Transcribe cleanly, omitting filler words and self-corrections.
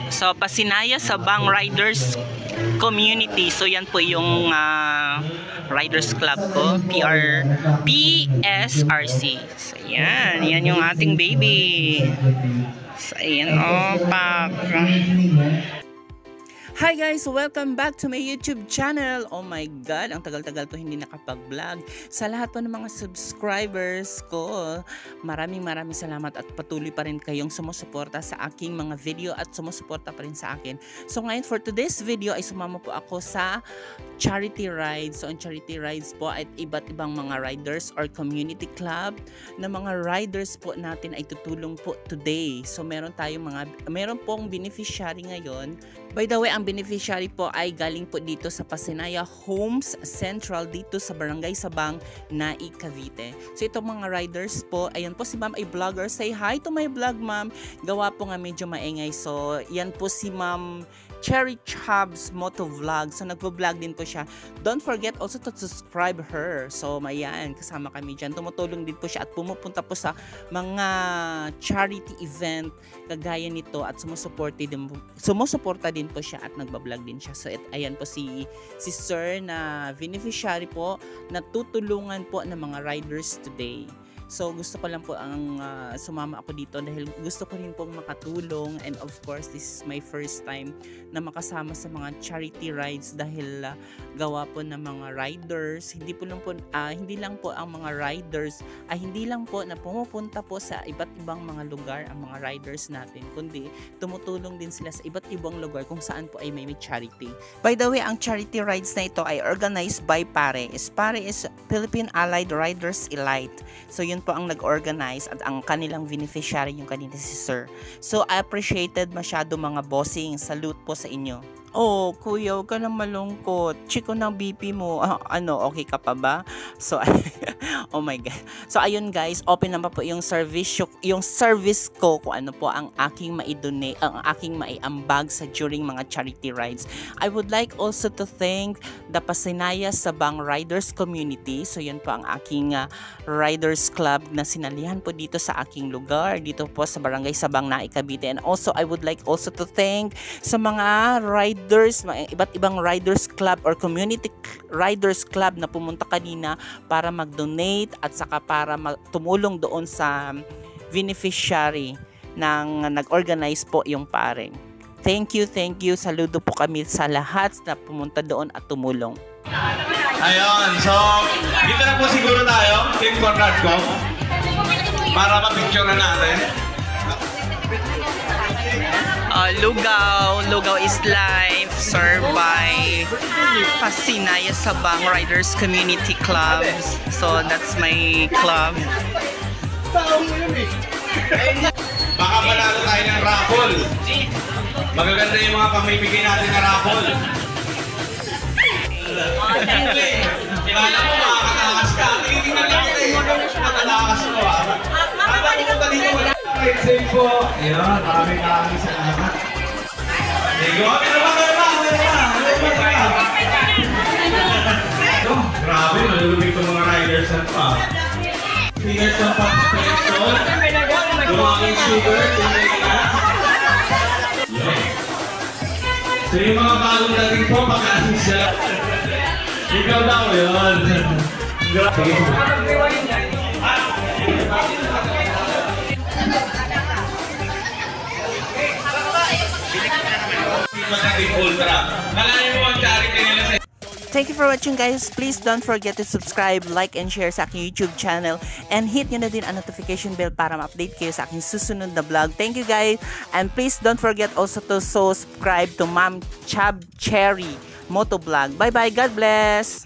So, Pasinaya Sabang Riders Community. So, yan po yung Riders Club ko. PSRC. So, yan. Yan yung ating baby. So, ayan. Pak. Hi guys! Welcome back to my YouTube channel. Oh my God! Ang tagal-tagal ko hindi nakapag-vlog. Sa lahat po ng mga subscribers ko, maraming salamat at patuloy pa rin kayong sumusuporta sa aking mga video at sumusuporta pa rin sa akin. So ngayon for today's video ay sumama po ako sa charity rides. So ang charity rides po ay iba't ibang mga riders or community club na mga riders po natin ay tutulong po today. So meron pong beneficiary ngayon. By the way, ang beneficiary po ay galing po dito sa Pasinaya Homes Central dito sa Barangay Sabang, Nai, Cavite. So itong mga riders po, ayan po si ma'am ay vlogger. Say hi to my vlog, ma'am. Gawa po nga medyo maingay. So yan po si ma'am Cherry Chubbs Motovlog. So nagvo-vlog din po siya. Don't forget also to subscribe her. So mayan, kasama kami dyan. Tumutulong din po siya at pumupunta po sa mga charity event kagaya nito at sumusuporta din po siya at nagbablog din siya. So ayan po si sir na beneficiary po na tutulungan po ng mga riders today. So gusto ko lang po ang sumama ako dito dahil gusto ko rin pong makatulong, and of course this is my first time na makasama sa mga charity rides dahil gawa po ng mga riders. Hindi lang po ang mga riders hindi lang po na pumupunta po sa iba't ibang mga lugar ang mga riders natin, kundi tumutulong din sila sa iba't ibang lugar kung saan po ay may charity. By the way, ang charity rides na ito ay organized by PARE. PARE is Philippine Allied Riders Elite. So yun po ang nag-organize at ang kanilang beneficiary yung kanina si sir. So appreciated masyado mga bossing. Salute po sa inyo. Oh, kuya, huwag ka nang malungkot. Chiko ng BP mo. Okay ka pa ba? So, oh my God. So, ayun guys, open naman po yung service ko kung ano po ang aking maidonate, ang aking maiambag sa during mga charity rides. I would like also to thank the Pasinaya Sabang Riders Community. So, yun po ang aking Riders Club na sinalihan po dito sa aking lugar, dito po sa Barangay Sabang, Nai, Cavite. And also, I would like also to thank sa mga iba't ibang riders club or community riders club na pumunta kanina para mag-donate at saka para tumulong doon sa beneficiary ng nag-organize po yung PARE. Thank you. Saludo po kami sa lahat na pumunta doon at tumulong. Ayun, so dito na po siguro tayo, Team Conrad ko, para ma-picture na natin. Lugaw is live, served by Pasinaya Sabang Riders Community Club. So that's my club. Baka panalo tayo ng raffle. Magaganda yung mga pamimigay natin na raffle. Kilala mo, makakatakas ka. Tingnan lang kayo, makakatakas ko. Habang pumunta dito, wala. Right save po. Ayan, maraming salamat. Digo, grabe, malulubig itong mga riders na pa. Fingers ng participation. Lumangin sugar. So yung mga bagong dating po, pagkasin siya. Ikaw daw yun. Sige po. Thank you for watching guys. Please don't forget to subscribe, like, and share sa aking YouTube channel. And hit nyo na din ang notification bell para ma-update kayo sa aking susunod na vlog. Thank you guys. And please don't forget also to subscribe to Ma'am Chab Cherry Motovlog. Bye bye. God bless.